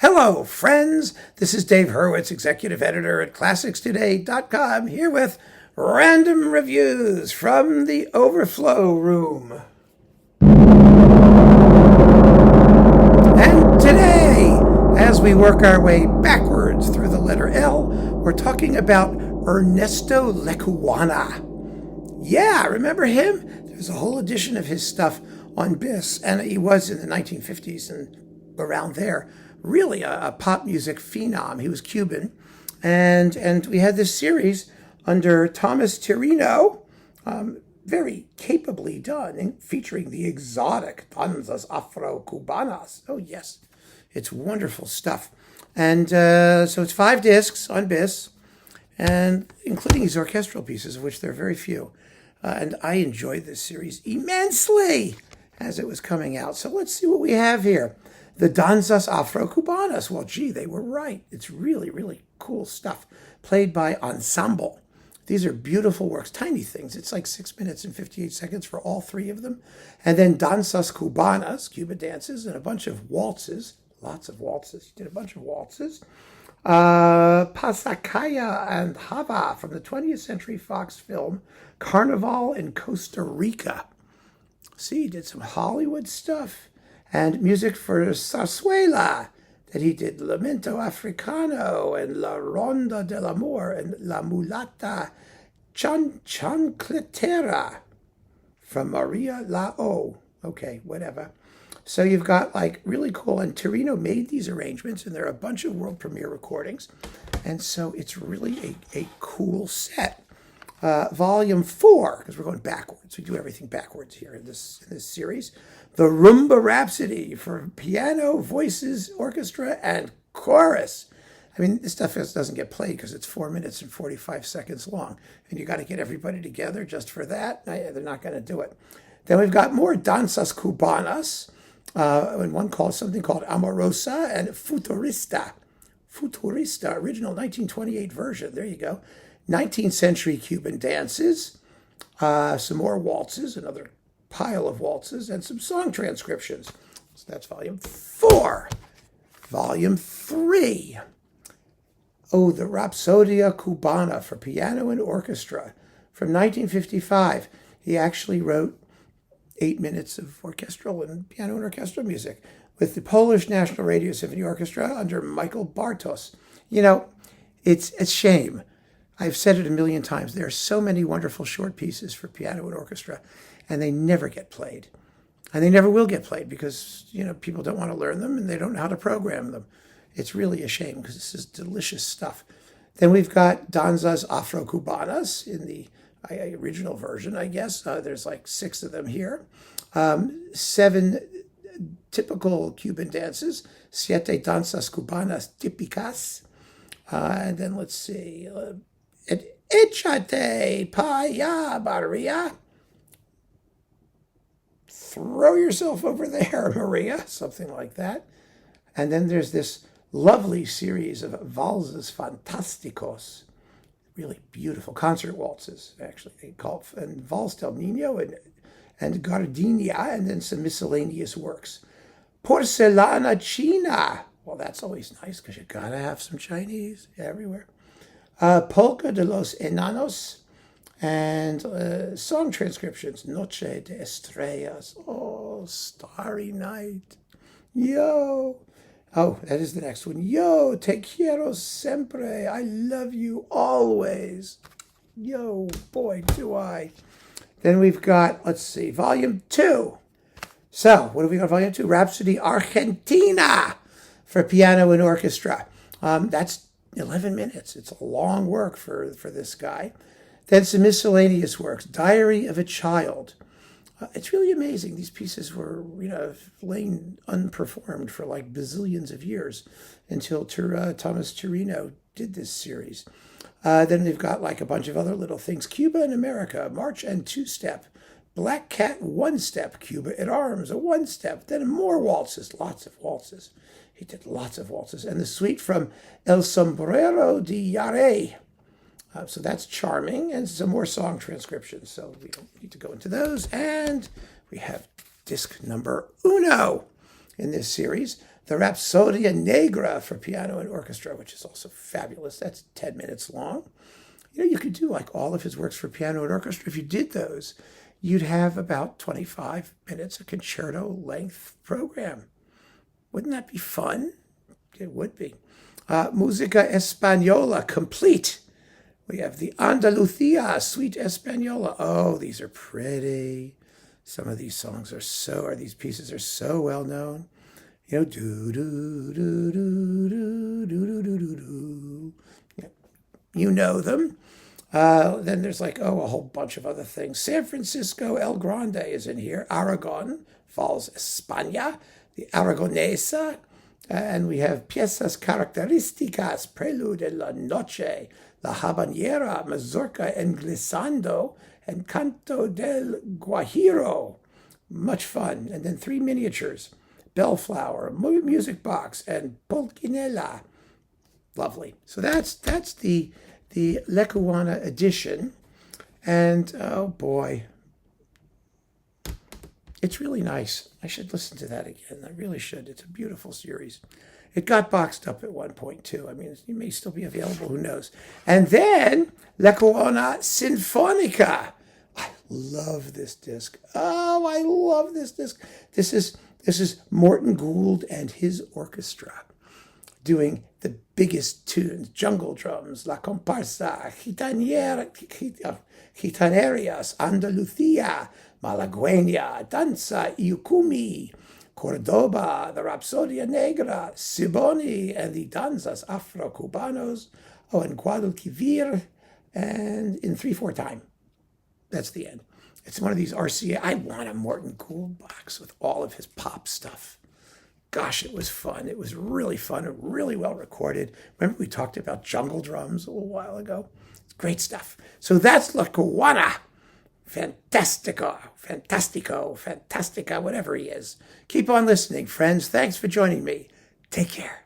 Hello, friends. This is Dave Hurwitz, executive editor at ClassicsToday.com, here with random reviews from the Overflow room. And today, as we work our way backwards through the letter L, we're talking about Ernesto Lecuona. Yeah, remember him? There's a whole edition of his stuff on BIS, and he was in the 1950s and around there. Really a pop music phenom. He was Cuban. And we had this series under Thomas Tirino, very capably done, featuring the exotic danzas afro-cubanas. Oh, yes. It's wonderful stuff. And so it's 5 discs on BIS, and including these orchestral pieces, of which there are very few. And I enjoyed this series immensely as it was coming out. So let's see what we have here. The Danzas Afro-Cubanas. Well, gee, they were right. It's really, really cool stuff. Played by ensemble. These are beautiful works, tiny things. It's like 6 minutes and 58 seconds for all 3 of them. And then Danzas Cubanas, Cuban dances, and a bunch of waltzes. Lots of waltzes. He did a bunch of waltzes. Pasacaya and Hava from the 20th Century Fox film Carnival in Costa Rica. See, he did some Hollywood stuff. And music for Zarzuela, that he did Lamento Africano and La Ronda del Amor and La Mulata Chancletera from Maria Lao. Okay, whatever. So you've got like really cool, and Tirino made these arrangements, and there are a bunch of world premiere recordings. And so it's really a cool set. Volume 4, because we're going backwards. We do everything backwards here in this series. The Rumba Rhapsody for piano, voices, orchestra, and chorus. I mean, this stuff doesn't get played because it's 4 minutes and 45 seconds long. And you got to get everybody together just for that. They're not going to do it. Then we've got more Danzas Cubanas, and something called Amorosa and Futurista. Futurista, original 1928 version. There you go. 19th century Cuban dances, some more waltzes, another pile of waltzes, and some song transcriptions. So that's volume 4. Volume 3. Oh, the Rhapsodia Cubana for piano and orchestra from 1955. He actually wrote 8 minutes of orchestral and piano and orchestral music with the Polish National Radio Symphony Orchestra under Michael Bartos. You know, it's a shame. I've said it a million times. There are so many wonderful short pieces for piano and orchestra, and they never get played. And they never will get played because, people don't want to learn them and they don't know how to program them. It's really a shame because this is delicious stuff. Then we've got Danzas Afro-Cubanas in the original version, I guess. There's like 6 of them here. 7 typical Cuban dances. Siete Danzas Cubanas Típicas. And then let's see. Echate pa ya, Maria. Throw yourself over there, Maria. Something like that. And then there's this lovely series of valses fantásticos. Really beautiful concert waltzes, actually. They call it and Vals del Nino and Gardenia, and then some miscellaneous works. Porcelana China. Well, that's always nice because you got to have some Chinese everywhere. Polka de los Enanos and song transcriptions. Noche de Estrellas. Oh, Starry Night. Yo. Oh, that is the next one. Yo, te quiero siempre. I love you always. Yo, boy, do I. Then we've got, let's see, Volume 2. So, what have we got Volume 2? Rhapsody Argentina for piano and orchestra. That's 11 minutes. It's a long work for this guy. Then some miscellaneous works. Diary of a Child. It's really amazing. These pieces were, laying unperformed for like bazillions of years until Thomas Tirino did this series. Then they've got like a bunch of other little things. Cuba and America, March and 2-step. Black Cat 1-step. Cuba at Arms, a 1-step. Then more waltzes, lots of waltzes. He did lots of waltzes. And the suite from El Sombrero de Yare. So that's charming. And some more song transcriptions. So we don't need to go into those. And we have disc number 1 in this series. the Rhapsodia Negra for piano and orchestra, which is also fabulous. That's 10 minutes long. You know, you could do like all of his works for piano and orchestra. If you did those, you'd have about 25 minutes, a concerto length program. Wouldn't that be fun? It would be. Música Española, complete. We have the Andalucía, Suite Española. Oh, these are pretty. Some of these songs these pieces are so well known. You know, do do do do do do do do do. You know them. Then there's like, a whole bunch of other things. San Francisco El Grande is in here. Aragon, Falls España, the Aragonesa. And we have Piezas Características, Prelude en la Noche, La Habanera, Mazurca Englissando, and Canto del Guajiro. Much fun. And then 3 miniatures, Bellflower, Music Box, and Polquinella. Lovely. So that's the Lecuona edition. And, oh boy, it's really nice. I should listen to that again. I really should. It's a beautiful series. It got boxed up at one point, too. I mean, it may still be available. Who knows? And then Lecuona Sinfonica. I love this disc. Oh, I love this disc. This is Morton Gould and his orchestra doing the biggest tunes, jungle drums, La Comparsa, Gitanerias, Andalucía, Malagueña, Danza, Iucumi, Cordoba, the Rhapsodia Negra, Siboni, and the Danzas Afro-Cubanos, and Guadalquivir, and in 3/4 time. That's the end. It's one of these RCA. I want a Morton Gould box with all of his pop stuff. Gosh, it was fun. It was really fun and really well recorded. Remember we talked about jungle drums a little while ago? It's great stuff. So that's Lecuona. Fantastica, whatever he is. Keep on listening, friends. Thanks for joining me. Take care.